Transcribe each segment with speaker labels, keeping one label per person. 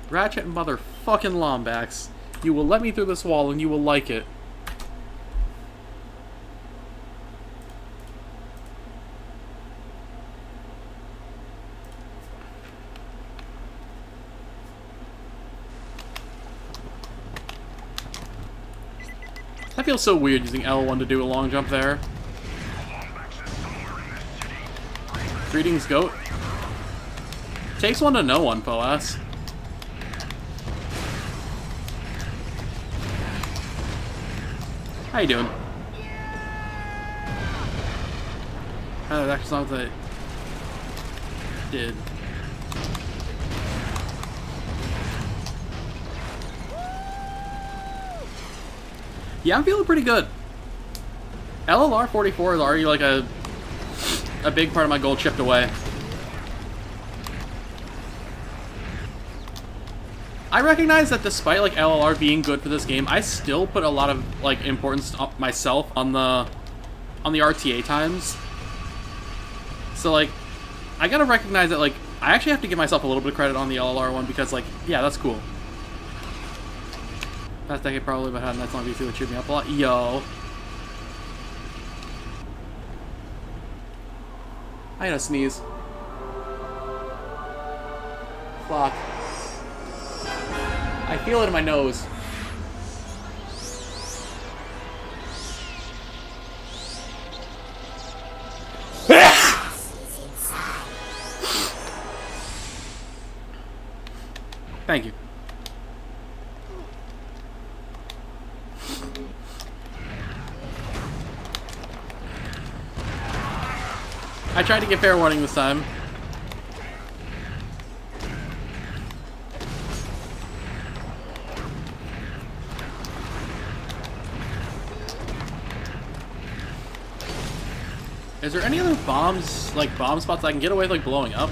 Speaker 1: Ratchet motherfucking Lombax. You will let me through this wall and you will like it. That feels so weird using L1 to do a long jump there. Greetings, goat. Takes one to know one, Poas. How you doing? Oh, that's not what I did. Yeah, I'm feeling pretty good. LLR 44 is already like a big part of my goal chipped away. I recognize that despite like LLR being good for this game, I still put a lot of like importance myself on the RTA times. So like, I gotta recognize that like I actually have to give myself a little bit of credit on the LLR one because like, yeah, that's cool. Past decade probably, but had a nice long VC would cheer me up a lot. Yo. I gotta sneeze. Fuck. I feel it in my nose. Thank you. I tried to get fair warning this time. Is there any other bombs, like bomb spots I can get away with like blowing up?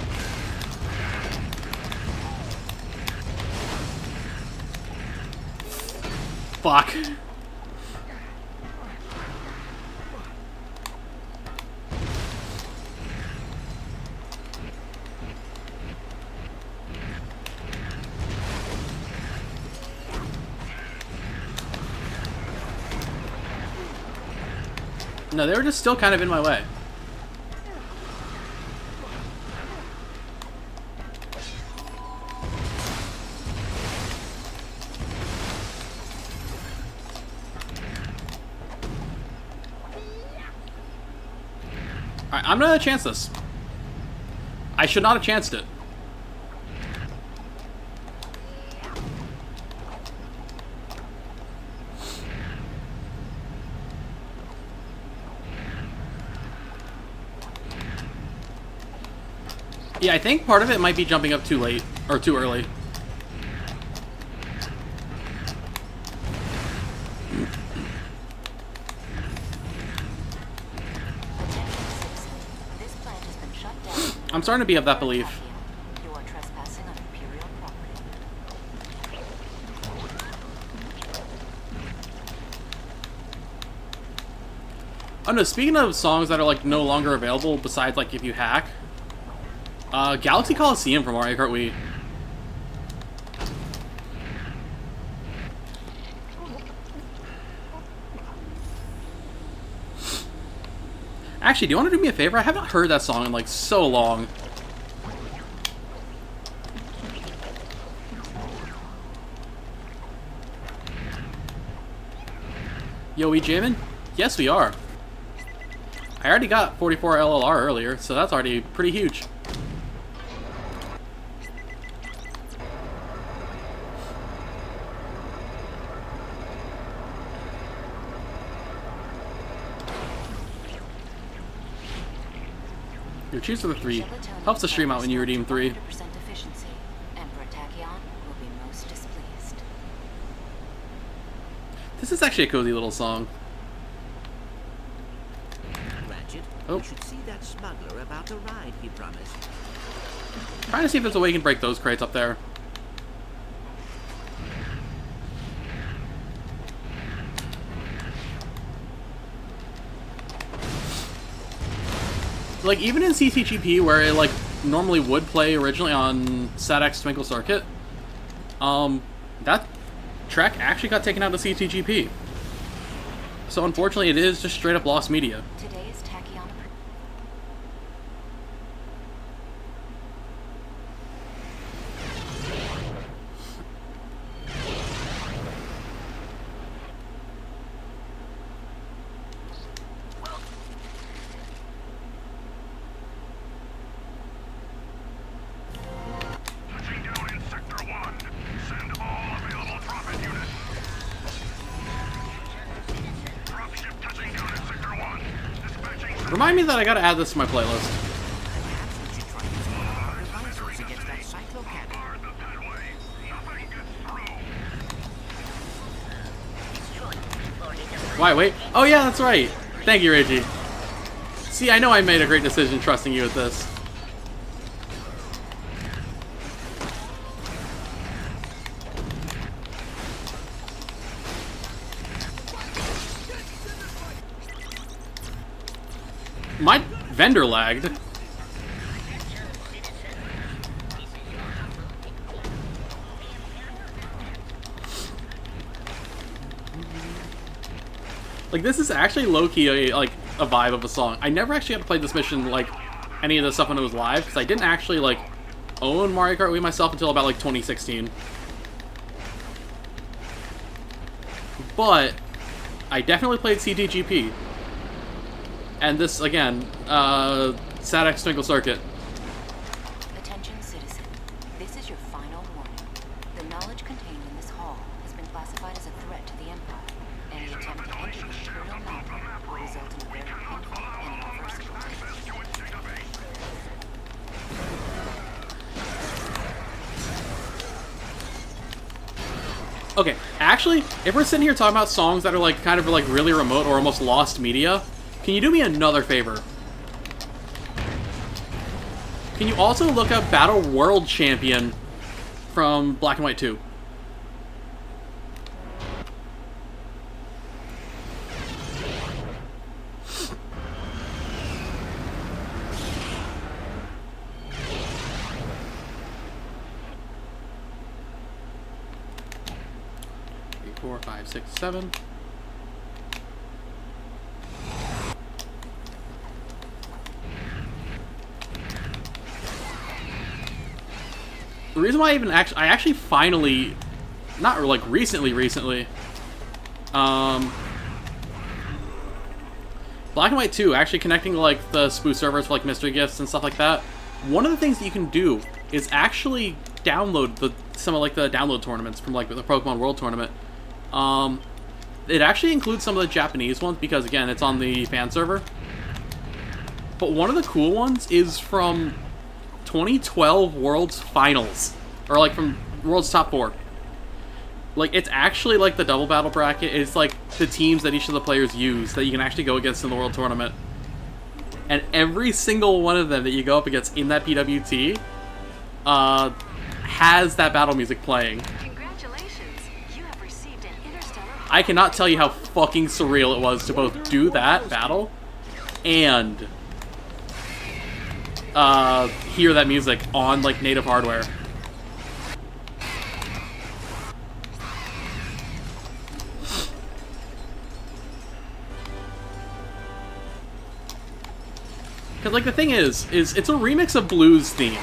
Speaker 1: Fuck. No, they were just still kind of in my way. Alright, I'm gonna chance this. I should not have chanced it. Yeah, I think part of it might be jumping up too late, or too early. I'm starting to be of that belief. Oh no, speaking of songs that are like no longer available besides like if you hack, Galaxy Coliseum from Mario Kart Wii. Actually, do you want to do me a favor? I haven't heard that song in like so long. Yo, we jamming? Yes, we are. I already got 44 LLR earlier, so that's already pretty huge. Your choose for the 3 helps the stream out when you redeem 3. This is actually a cozy little song.
Speaker 2: Ratchet,
Speaker 1: oh.
Speaker 2: You should see that smuggler about the ride he promised.
Speaker 1: Trying to see if there's a way you can break those crates up there. Like, even in CCGP, where it, like, normally would play originally on SatX Twinkle Circuit, That track actually got taken out of CTGP. So unfortunately, it is just straight up lost media.
Speaker 3: Today is Tachyon.
Speaker 1: Remind me that I gotta add this to my playlist.
Speaker 2: Perhaps we should try using one of our devices against that cyclo cannon.
Speaker 1: Why, wait? Oh yeah, that's right. Thank you, Reggie. See, I know I made a great decision trusting you with this. My vendor lagged. Like, this is actually low-key a vibe of a song. I never actually got to play this mission, like, any of the stuff when it was live, because I didn't actually, like, own Mario Kart Wii myself until about, like, 2016. But I definitely played CTGP. And this, again, SADX Twinkle Circuit.
Speaker 3: Attention, citizen. This is your final warning. The knowledge contained in this hall has been classified as a threat to the Empire. Any attempt to enter the Imperial Mountain will result in a very painful and irreversible death.
Speaker 1: Okay, actually, if we're sitting here talking about songs that are, like, kind of, like, really remote or almost lost media, can you do me another favor? Can you also look up Battle World Champion from Black and White 2? Three, 4, 5, 6, 7. The reason why I actually finally, not like recently, Black and White 2, actually connecting like the spoof servers for like mystery gifts and stuff like that. One of the things that you can do is actually download some of like the download tournaments from like the Pokemon World Tournament. It actually includes some of the Japanese ones because again, it's on the fan server. But one of the cool ones is from 2012 World's Finals, or like from World's Top 4. Like, it's actually like the double battle bracket. It's like the teams that each of the players use that you can actually go against in the World Tournament. And every single one of them that you go up against in that PWT has that battle music playing.
Speaker 3: Congratulations, you have received an interstellar.
Speaker 1: I cannot tell you how fucking surreal it was to both do that battle and hear that music on like native hardware. Because like the thing is it's a remix of Blue's theme,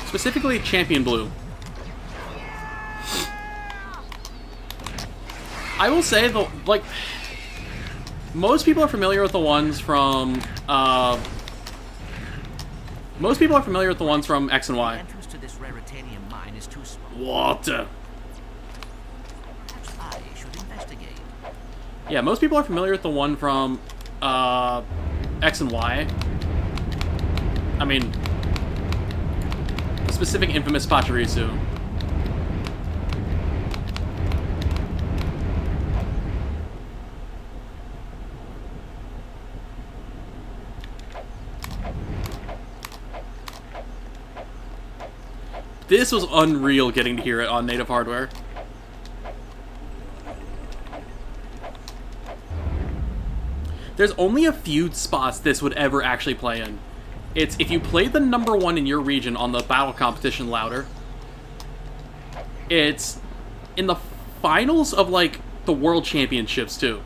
Speaker 1: specifically Champion Blue. I will say most people are familiar with the ones from X and
Speaker 2: The
Speaker 1: Y.
Speaker 2: entrance to this raritanium mine is too small.
Speaker 1: Water.
Speaker 2: Perhaps I should investigate.
Speaker 1: Yeah, most people are familiar with the one from X and Y. I mean, the specific infamous Pachirisu. This was unreal getting to hear it on native hardware. There's only a few spots this would ever actually play in. It's if you played the #1 in your region on the battle competition louder, It's in the finals of, like, the World Championships, too.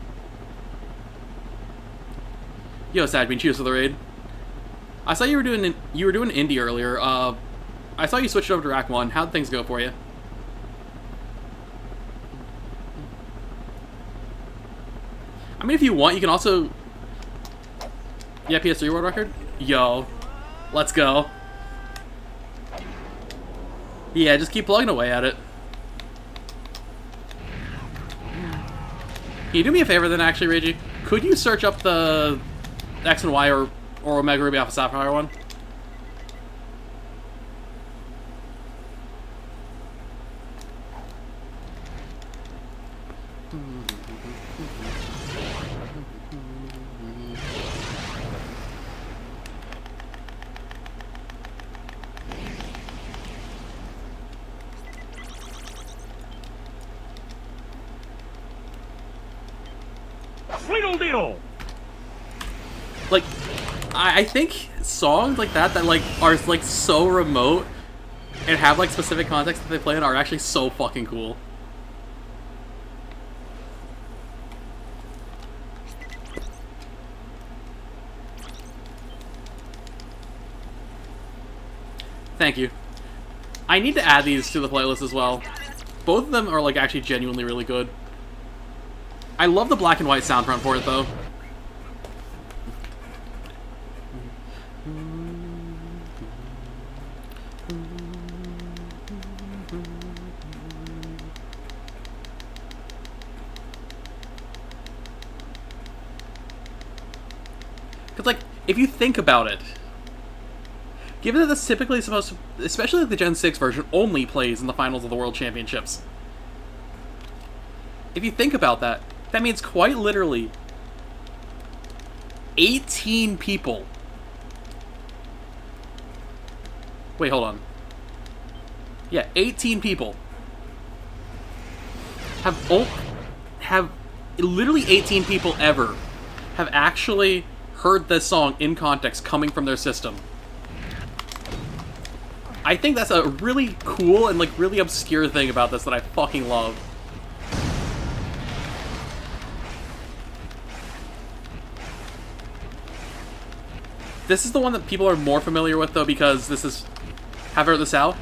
Speaker 1: Yo, Sadbean, cheers for the raid. I saw you were doing indie earlier. I saw you switched over to Rack 1. How'd things go for you? I mean, if you want, you can also... Yeah, PS3 world record? Yo. Let's go. Yeah, just keep plugging away at it. Can you do me a favor then, actually, Reggie? Could you search up the X and Y or Omega Ruby Alpha Sapphire one? Like, I think songs like that like are like so remote and have like specific context that they play in are actually so fucking cool. Thank you. I need to add these to the playlist as well. Both of them are like actually genuinely really good. I love the black and white soundtrack for it though. Because, like, if you think about it, given that this typically is supposed to, especially like the Gen 6 version, only plays in the finals of the World Championships. If you think about that, that means quite literally 18 people. Wait, hold on. Yeah, 18 people have literally 18 people ever have actually heard this song in context coming from their system. I think that's a really cool and like really obscure thing about this that I fucking love. This is the one that people are more familiar with though because this is... Have you heard this out?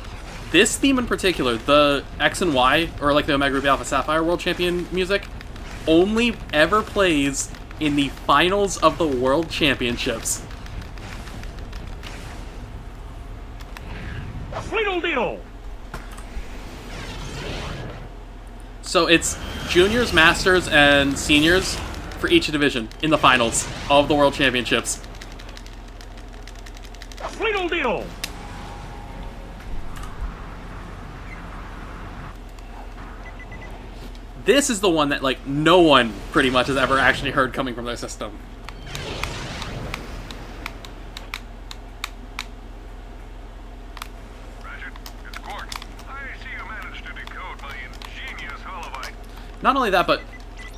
Speaker 1: This theme in particular, the X and Y, or like the Omega Ruby Alpha Sapphire World Champion music, only ever plays in the finals of the World Championships. So it's juniors, masters, and seniors for each division in the finals of the World Championships. This is the one that, like, no one pretty much has ever actually heard coming from their system.
Speaker 4: Ratchet, it's Quark. I see you managed to decode my ingenious holobite.
Speaker 1: Not only that, but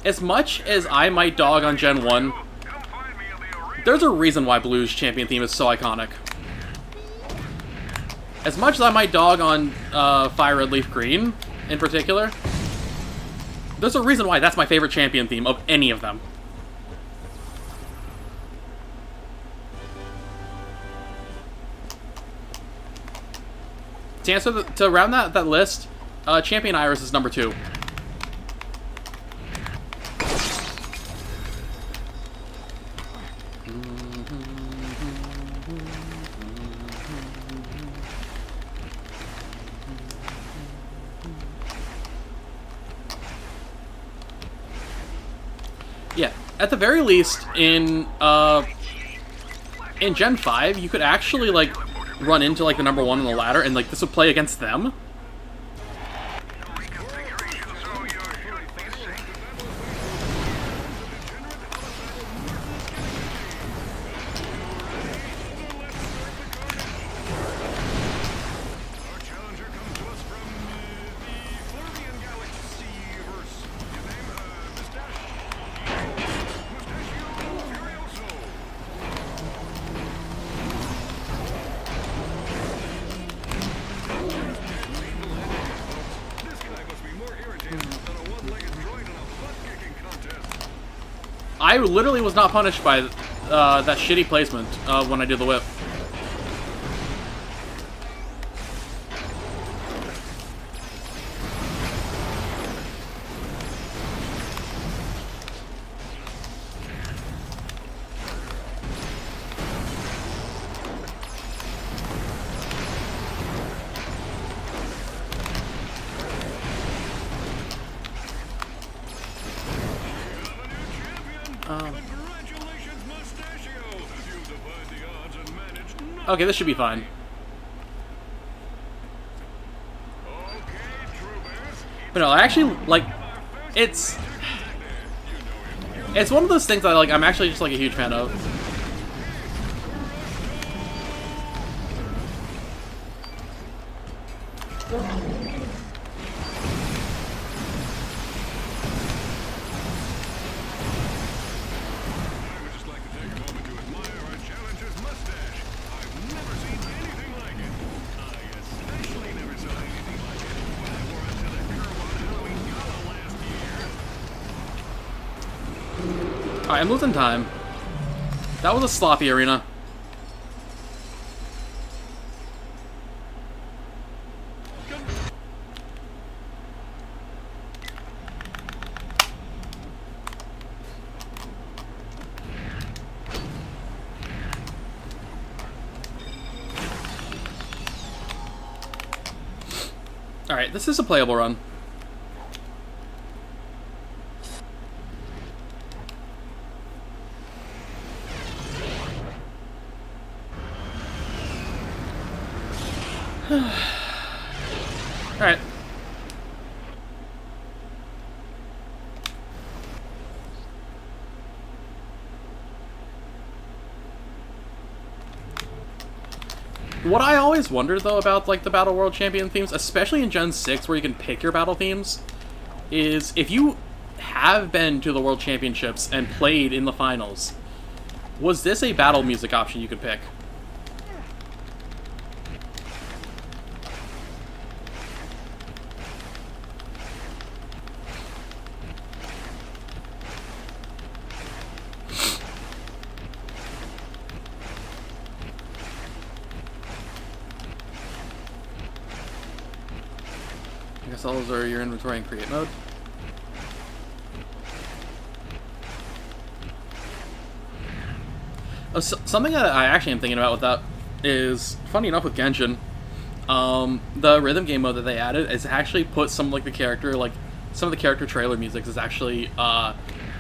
Speaker 1: as much as I might dog on Gen 1,
Speaker 4: Come find me in the arena.
Speaker 1: there's a reason why Blue's champion theme is so iconic. As much as I might dog on Fire Red Leaf Green, in particular, there's a reason why that's my favorite champion theme of any of them. To answer to round that list, Champion Iris is number 2. Yeah, at the very least, in Gen 5, you could actually, like, run into, like, the number 1 on the ladder, and, like, this would play against them. I literally was not punished by that shitty placement when I did the whip.
Speaker 4: Congratulations, Mustachio! You defied the odds and managed
Speaker 1: Okay, this should be fine.
Speaker 4: Okay, Troopers.
Speaker 1: But no, I actually, like, it's one of those things that, like, I'm actually just, like, a huge fan of.
Speaker 4: I would just like to take a moment to admire our challenger's mustache. I've never seen anything like it. I especially never saw anything like it when I wore it to the Kerwin Halloween Gala last year.
Speaker 1: Alright, I'm losing time. That was a sloppy arena. Alright, this is a playable run. Alright. What I always wondered, though, about, like, the Battle World Champion themes, especially in Gen 6, where you can pick your battle themes, is if you have been to the World Championships and played in the finals, was this a battle music option you could pick? I guess all those are your inventory and create mode. Oh, something that I actually am thinking about with that is, funny enough with Genshin, the rhythm game mode that they added is actually put some of, like, the character, like, some of the character trailer music is actually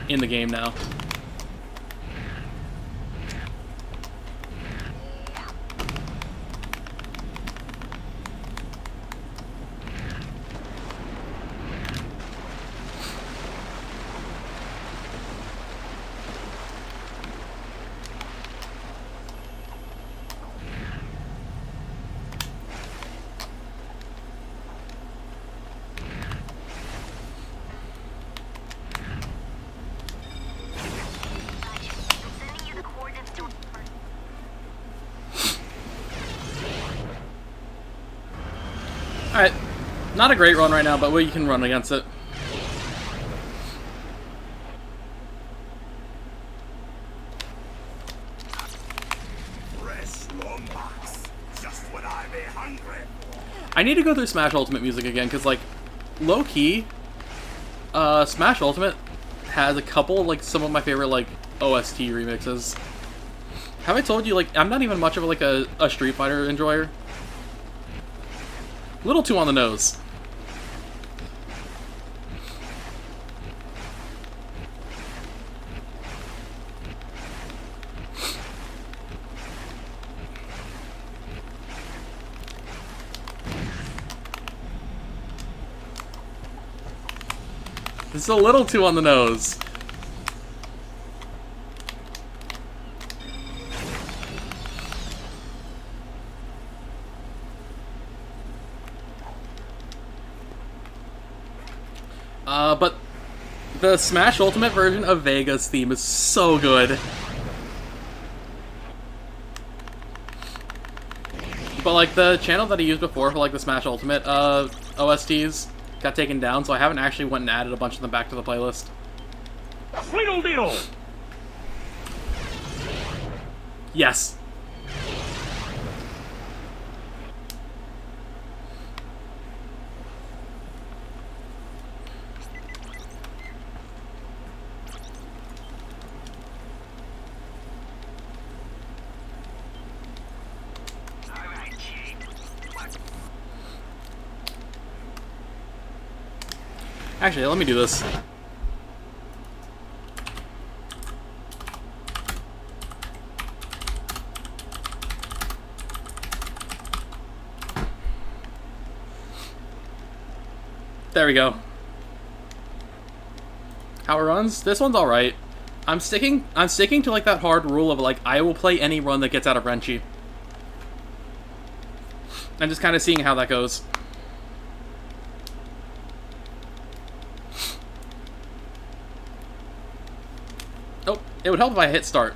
Speaker 1: in the game now. Alright, not a great run right now, but you can run against it. I need to go through Smash Ultimate music again, because, like, low-key, Smash Ultimate has a couple, like, some of my favorite, like, OST remixes. Have I told you, like, I'm not even much of, like, a Street Fighter enjoyer? A little too on the nose. This is a little too on the nose. But the Smash Ultimate version of Vega's theme is so good. But, like, the channel that I used before for, like, the Smash Ultimate OSTs got taken down, so I haven't actually went and added a bunch of them back to the playlist.
Speaker 5: Sweedle deedle!
Speaker 1: Yes. Actually, let me do this. There we go. How it runs? This one's alright. I'm sticking to like that hard rule of like I will play any run that gets out of Wrenchy. I'm just kind of seeing how that goes. Oh, it would help if I hit start.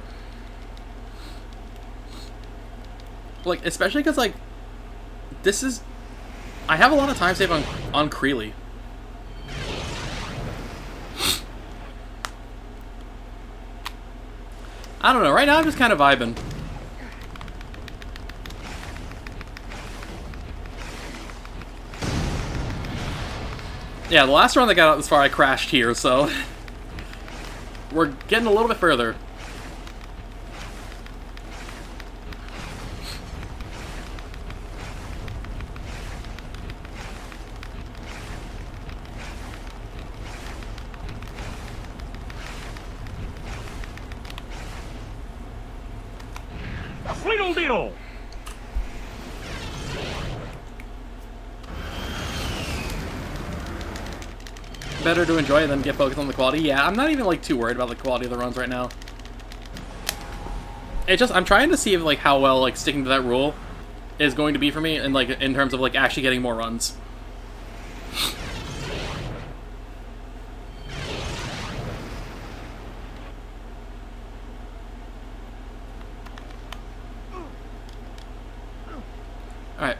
Speaker 1: Like, especially because like this is I have a lot of time saved on Creeley. I don't know, right now I'm just kind of vibing. Yeah, the last run that got out this far I crashed here, so we're getting a little bit further.
Speaker 4: Sweet deal!
Speaker 1: Better to enjoy it than get focused on the quality. Yeah, I'm not even like too worried about the quality of the runs right now. It just I'm trying to see if like how well like sticking to that rule is going to be for me and like in terms of like actually getting more runs. Alright.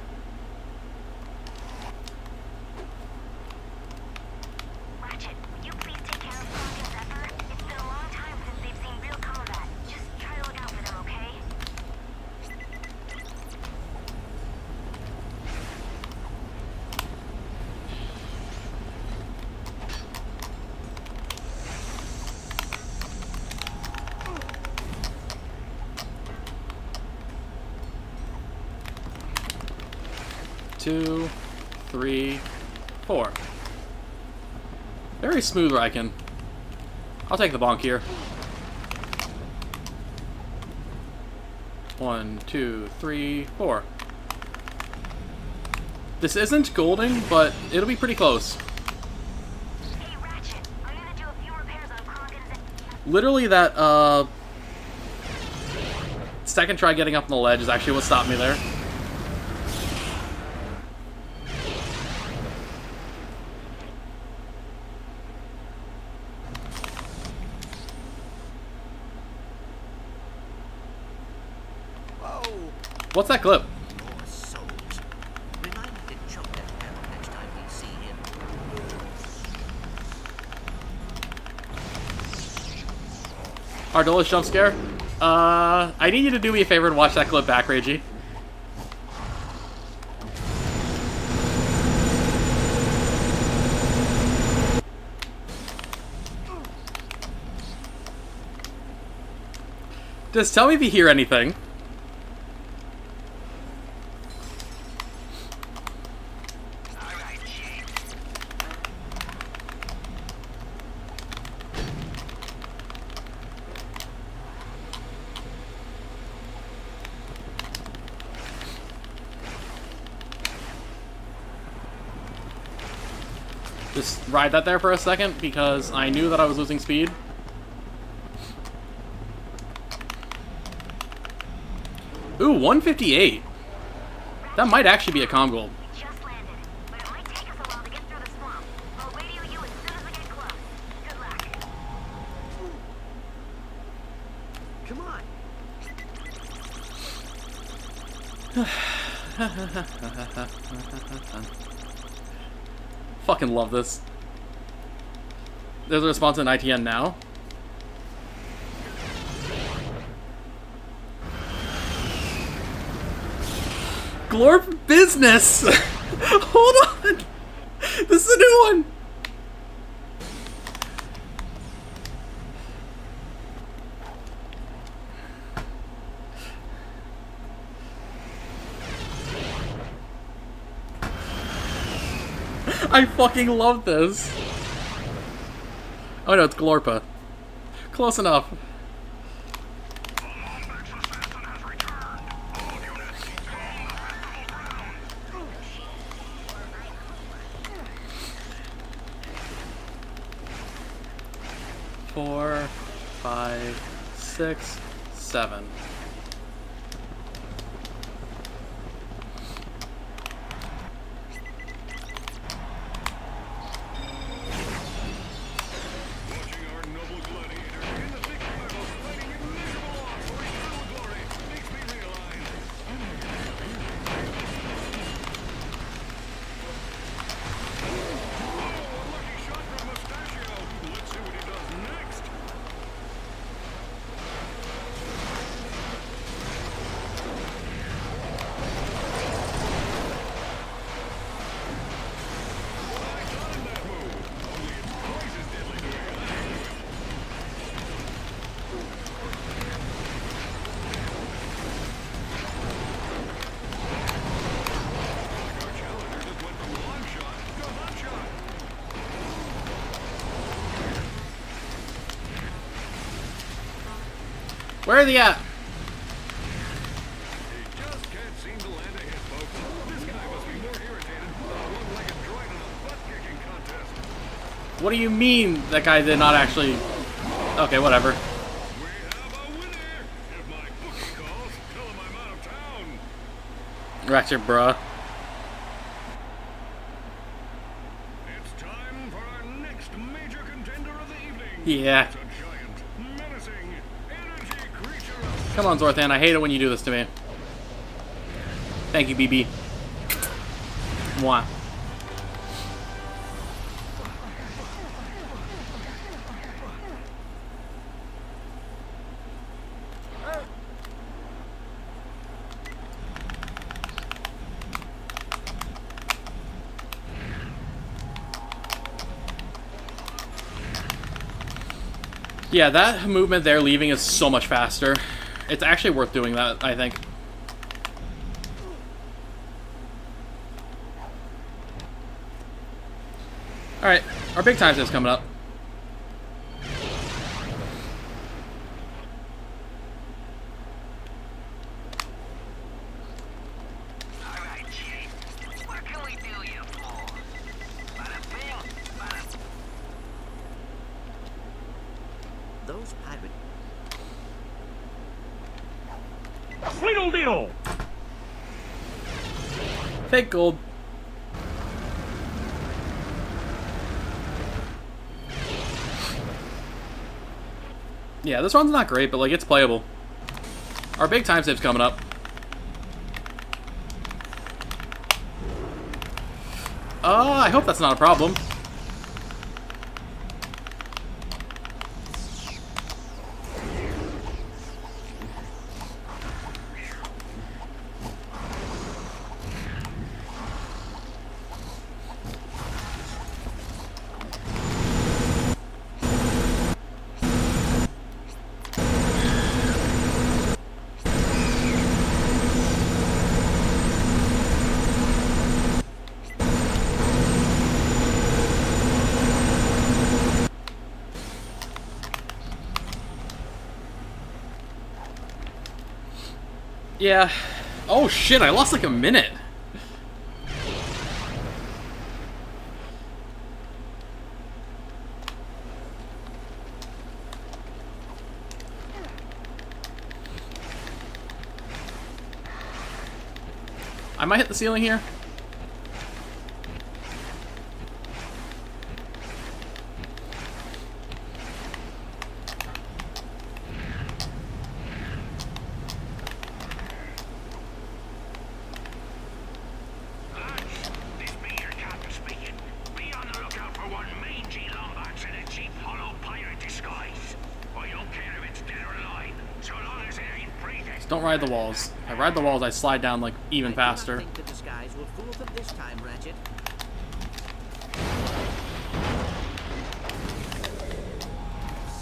Speaker 5: Ratchet, would you please take care of Clank and Zephyr? It's been a long time since they've seen real combat. Just try to look out for them, okay?
Speaker 1: 2, 3, 4. Very smooth, Ryken. I'll take the bonk here. 1, 2, 3, 4. This isn't golding, but it'll be pretty close.
Speaker 5: Hey, Ratchet, I'm gonna do a few repairs on Clank and Zephyr.
Speaker 1: Literally that, second try getting up on the ledge is actually what stopped me there. What's that clip?
Speaker 2: More souls. Remind me to choke that barrel next time we see him.
Speaker 1: Ardola's jump scare? I need you to do me a favor and watch that clip back, Reggie. Just tell me if you hear anything. Just ride that there for a second because I knew that I was losing speed. Ooh, 158. That might actually be a comm gold.
Speaker 5: We just landed, but it might take us a while to get through the swamp. I'll radio you as soon as we get close. Good luck.
Speaker 2: Come on.
Speaker 1: Fucking love this. There's a response in ITN now. Glorp business! Hold on! This is a new one! I fucking love this! Oh no, it's Glorpa. Close enough. Four, 5, 6, 7.
Speaker 4: Watching our noble gladiator in the thick of battle, fighting immeasurable odds for eternal glory, makes me realize. Oh, a lucky shot from Mustachio. Let's see what he does next. I timed that move. Only it's twice as deadly doing it. Our challenger just went from long shot to hot shot.
Speaker 1: Where are they at?
Speaker 4: He just can't seem to land a hit, folks. This guy must be more irritated than a one-legged droid in a butt-kicking contest.
Speaker 1: What do you mean that guy did not actually... Okay, whatever.
Speaker 4: We have a winner! If my bookie calls, tell him I'm out of town.
Speaker 1: Ratchet, bruh.
Speaker 4: It's time for our next major contender of the evening.
Speaker 1: Yeah.
Speaker 4: It's a giant, menacing, energy creature of
Speaker 1: Come on, Zorthan. I hate it when you do this to me. Thank you, BB. Mwah. Yeah, that movement there leaving is so much faster. It's actually worth doing that, I think. Alright, our big time is coming up.
Speaker 2: All right, Chief. What can we do you for? Bada bing, bada... Those pirates...
Speaker 4: Sweetle Deedle!
Speaker 1: Fake gold. Yeah, this one's not great, but like it's playable. Our big time save's coming up. I hope that's not a problem. Yeah. Oh shit, I lost like a minute. I might hit the ceiling here.
Speaker 2: Lads, this be your captain speaking. Be on the lookout for one mangy lombax in a cheap hollow pirate disguise. I don't care if it's dead or alive, so long as it ain't Praetus.
Speaker 1: Don't ride the walls. If I ride the walls, I slide down like even faster.
Speaker 6: I do not think the disguise will fool them this time, Ratchet.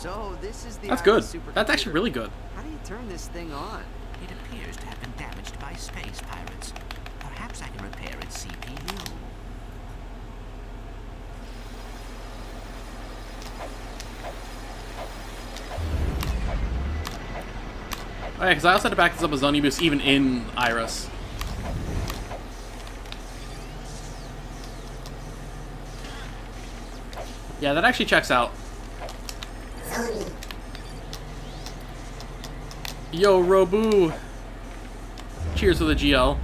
Speaker 6: So this is the
Speaker 1: That's
Speaker 6: Iris
Speaker 1: good.
Speaker 6: supercomputer.
Speaker 1: That's actually really good.
Speaker 6: How do you turn this thing on?
Speaker 2: It appears to have been damaged by space pirates. Perhaps I can repair its CPU.
Speaker 1: Oh yeah, because I also had to back this up with Zoning Boost even in Iris. Yeah, that actually checks out. Yo, Robu! Cheers with a GL.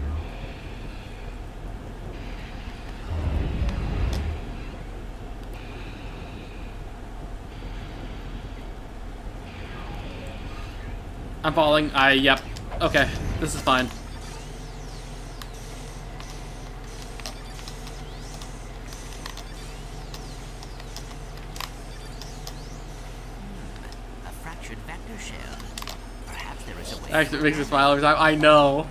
Speaker 1: I'm falling. Yep. Okay, this is fine.
Speaker 2: A fractured vector shell. Perhaps there is a way.
Speaker 1: Actually, it makes me smile every time. I know.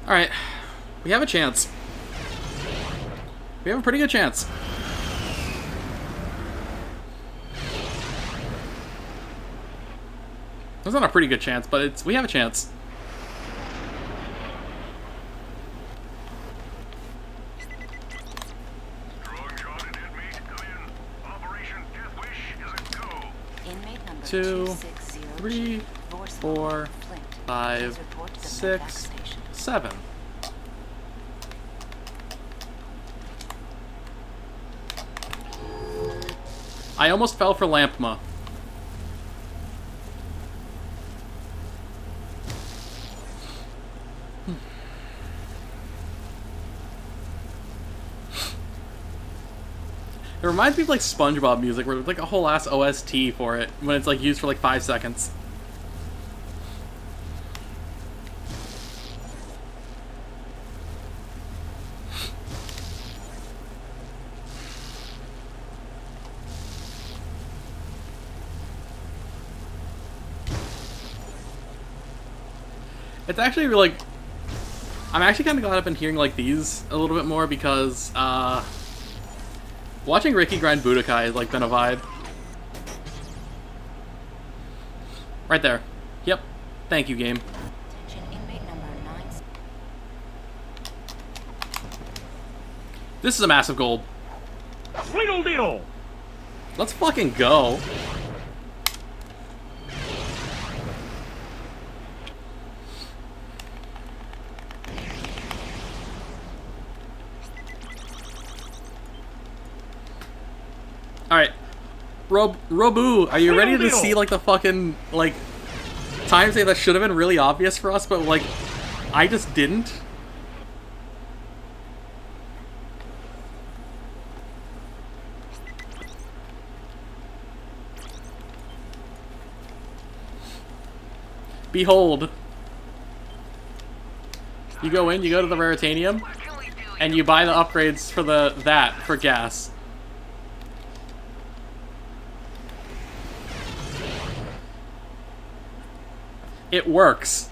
Speaker 1: Alright. We have a chance. We have a pretty good chance. It's not a pretty good chance, but we have a chance.
Speaker 4: Strong shot and hit me. Come in. Operation Death Wish is a go.
Speaker 3: Inmate number
Speaker 1: 2,
Speaker 3: 260
Speaker 1: 3, 4, 5, 6, 7. I almost fell for Lampma. It reminds me of like SpongeBob music, where there's like a whole ass OST for it when it's like used for like 5 seconds. It's actually like, I'm actually kind of glad I've been hearing like these a little bit more because watching Ricky grind Budokai has like been a vibe. Right there. Yep. Thank you, game.
Speaker 3: Attention, inmate number 9.
Speaker 1: This is a massive gold.
Speaker 4: Deal.
Speaker 1: Let's fucking go. Alright. Robu, are you ready to see, like, the fucking, like, time save that should have been really obvious for us, but, like, I just didn't? Behold. You go in, you go to the Raritanium, and you buy the upgrades for that for gas. It works.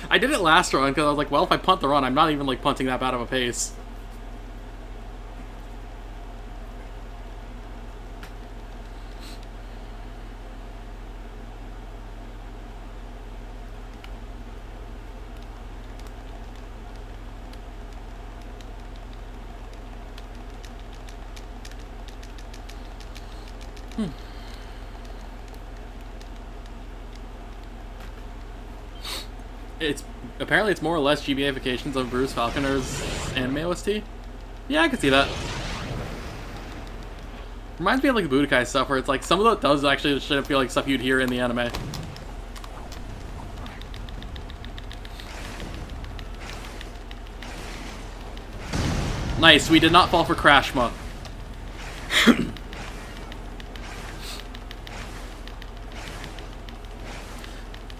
Speaker 1: I did it last run because I was like, well, if I punt the run, I'm not even like punting that bad of a pace. Apparently it's more or less GBAifications of Bruce Falconer's anime OST. Yeah, I can see that. Reminds me of like the Budokai stuff where it's like some of that does actually shouldn't feel like stuff you'd hear in the anime. Nice, we did not fall for Crashma.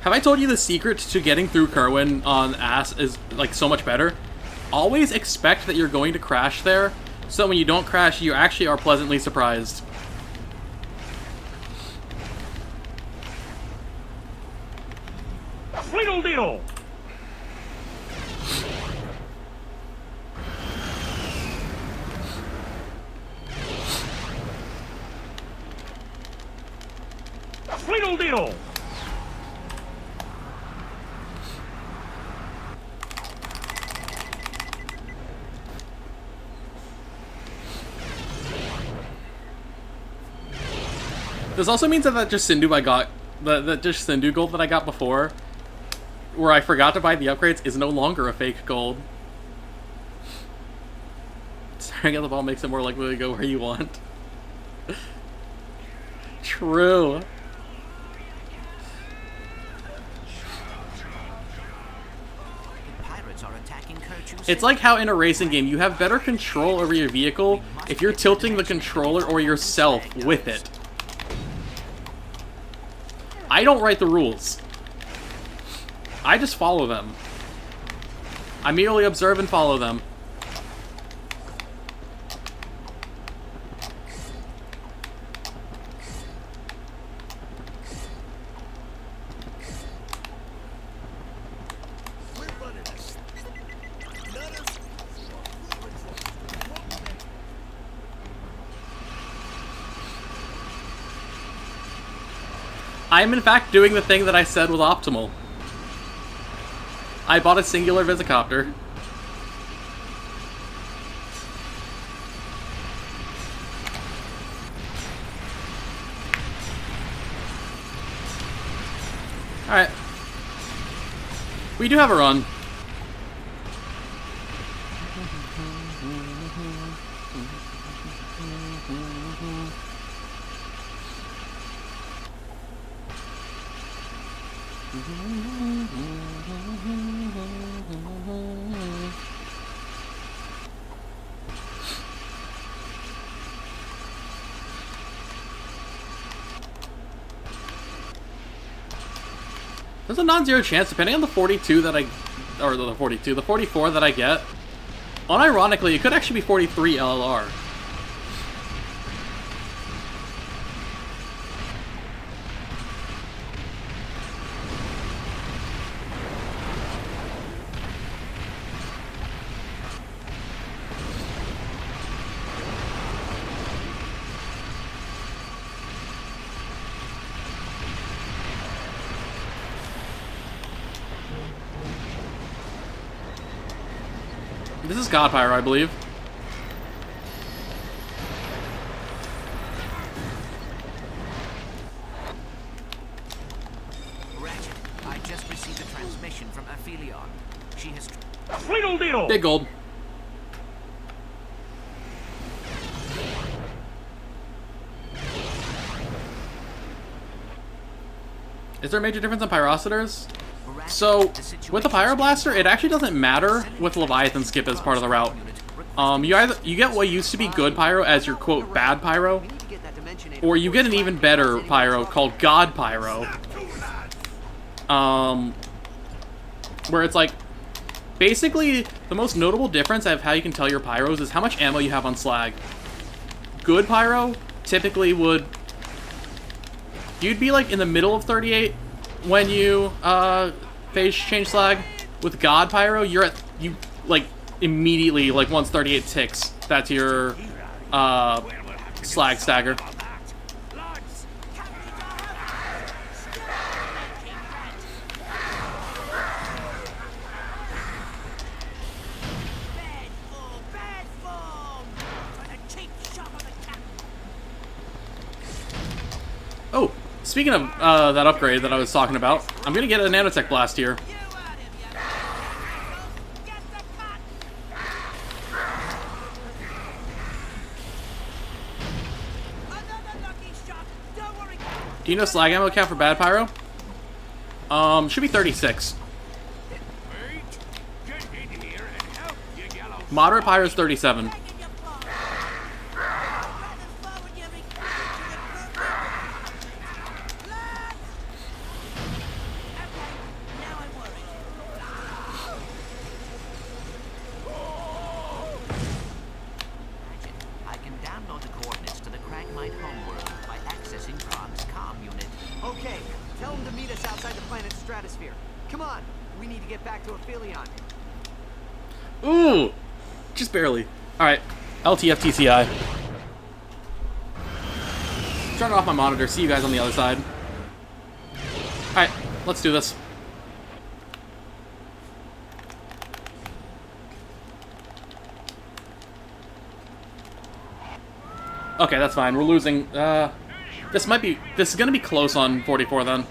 Speaker 1: Have I told you the secret to getting through Kerwin on Ass is like so much better? Always expect that you're going to crash there, so when you don't crash, you actually are pleasantly surprised.
Speaker 2: Little deal. Little deal.
Speaker 1: This also means that that just Sindu I got, that just Sindu gold that I got before, where I forgot to buy the upgrades, is no longer a fake gold. Staring at the ball makes it more likely to go where you want. True.
Speaker 6: The pirates are attacking Kerchus.
Speaker 1: It's like how in a racing game, you have better control over your vehicle if you're tilting the controller or yourself with it. I don't write the rules. I just follow them. I merely observe and follow them. I am in fact doing the thing that I said was optimal. I bought a singular Visicopter. Alright. We do have a run. There's a non-zero chance, depending on the 42 that the 44 that I get. Unironically, it could actually be 43 LLR. This is God Pyro, I believe.
Speaker 6: Ratchet, I just received a transmission from Aphelion. She has...
Speaker 2: Little deal.
Speaker 1: Big gold. Is there a major difference in Pyrocitors? So, with the Pyroblaster, it actually doesn't matter with Leviathan Skip as part of the route. You get what used to be good Pyro as your, quote, bad Pyro, or you get an even better Pyro called God Pyro. Where it's like, basically, the most notable difference of how you can tell your Pyros is how much ammo you have on Slag. Good Pyro typically would... You'd be, like, in the middle of 38 when you, phase change Slag. With God Pyro, you're at... You, like, immediately, like, once 38 ticks, that's your, Slag stagger. Oh, speaking of that upgrade that I was talking about, I'm gonna get a nanotech blast here. Do you know slag ammo count for bad pyro? Should be 36. Moderate pyro is 37.
Speaker 6: stratosphere. Come on, we need to get back to Aphelion.
Speaker 1: Ooh! Just barely. Alright. LTFTCI. Turn off my monitor. See you guys on the other side. Alright, let's do this. Okay, that's fine. We're losing. This is gonna be close on 44 then.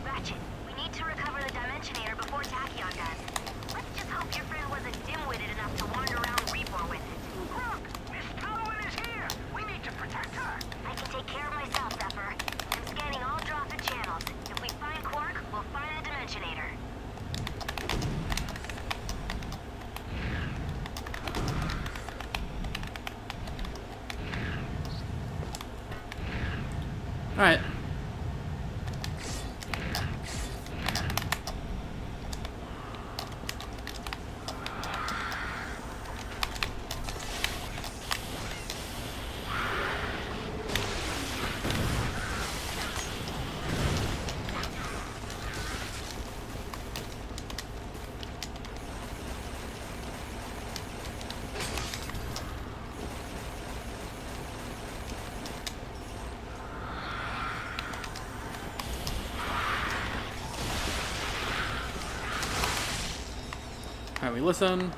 Speaker 5: Ratchet, we need to recover the Dimensionator before Tachyon does. Let's just hope your friend wasn't dim-witted enough to wander around Reapor with it.
Speaker 2: Look! Miss Talwyn is here! We need to protect her!
Speaker 5: I can take care of myself, Zephyr. I'm scanning all Drophet channels. If we find Quark, we'll find the Dimensionator.
Speaker 1: Alright. Alright, we listen.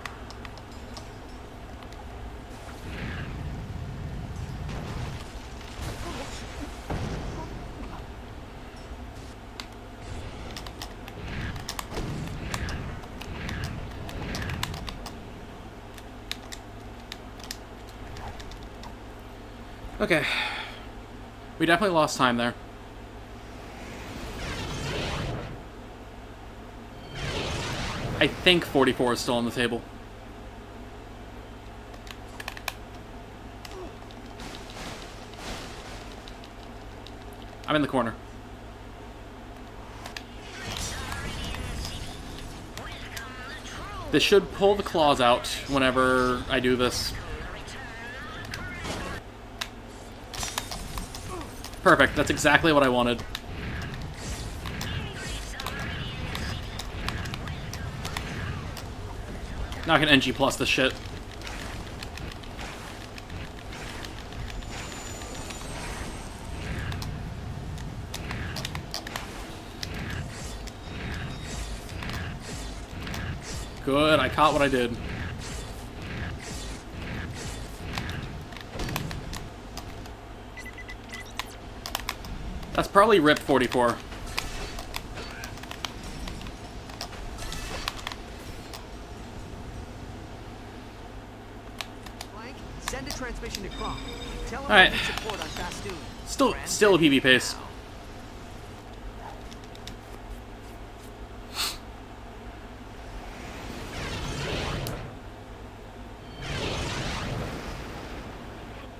Speaker 1: Okay. We definitely lost time there. I think 44 is still on the table. I'm in the corner. This should pull the claws out whenever I do this. Perfect, that's exactly what I wanted. Now I can NG plus this shit. Good, I caught what I did. That's probably RIP 44.
Speaker 6: Clank, send a transmission to Cronk. Tell him
Speaker 1: Alright.
Speaker 6: I need support on Fastoon.
Speaker 1: Still a PB pace.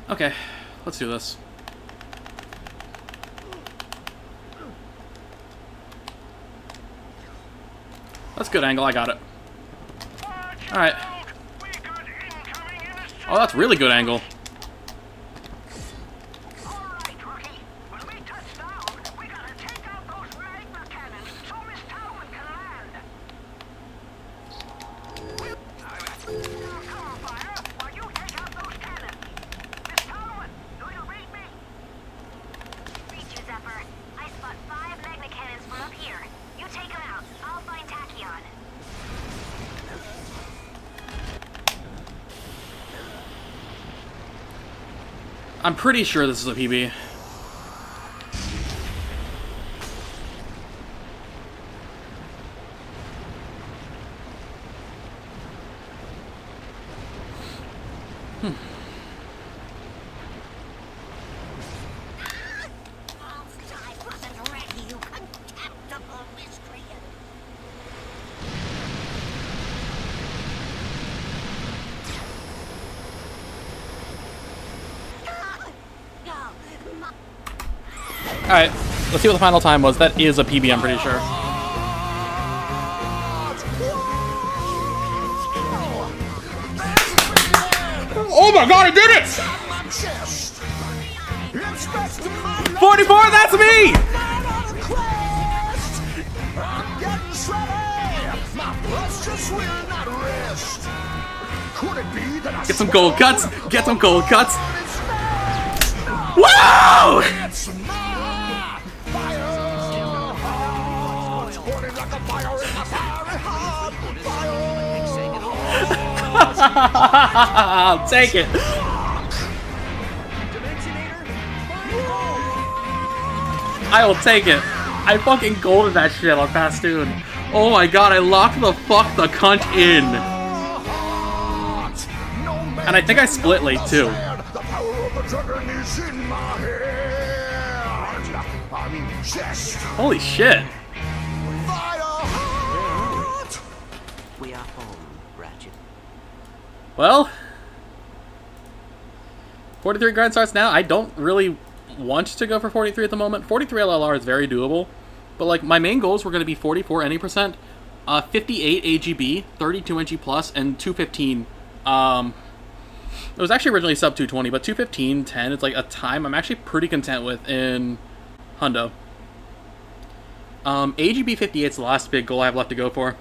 Speaker 1: Okay, let's do this. That's a good angle, I got it. Alright. Oh, that's really good angle.
Speaker 2: Alright, Rookie. When we touch down, we gotta take out those magma cannons so Miss Talwyn can land. Now come on, Fire, while you take out those cannons. Miss Talwyn, do you read me?
Speaker 5: Read you, Zephyr. I spot 5 magna cannons from up here. You take them out. I'll find Tachyon.
Speaker 1: I'm pretty sure this is a PB. Alright, let's see what the final time was. That is a PB, I'm pretty sure. my god, I did it! 44, that's me! Get some gold cuts! Get some gold cuts! Whoa! I'll take it. I will take it. I fucking golded that shit on Pastoon. Oh my god, I locked the cunt in. And I think I split late too. Holy shit.
Speaker 6: We are home, Ratchet.
Speaker 1: Well, 43 grind starts now. I don't really want to go for 43 at the moment. 43 LLR is very doable. But like my main goals were going to be 44 any percent, 58 AGB, 32 NG plus, and 215. It was actually originally sub 220, but 215, 10, it's like a time I'm actually pretty content with in Hundo. AGB 58 is the last big goal I have left to go for.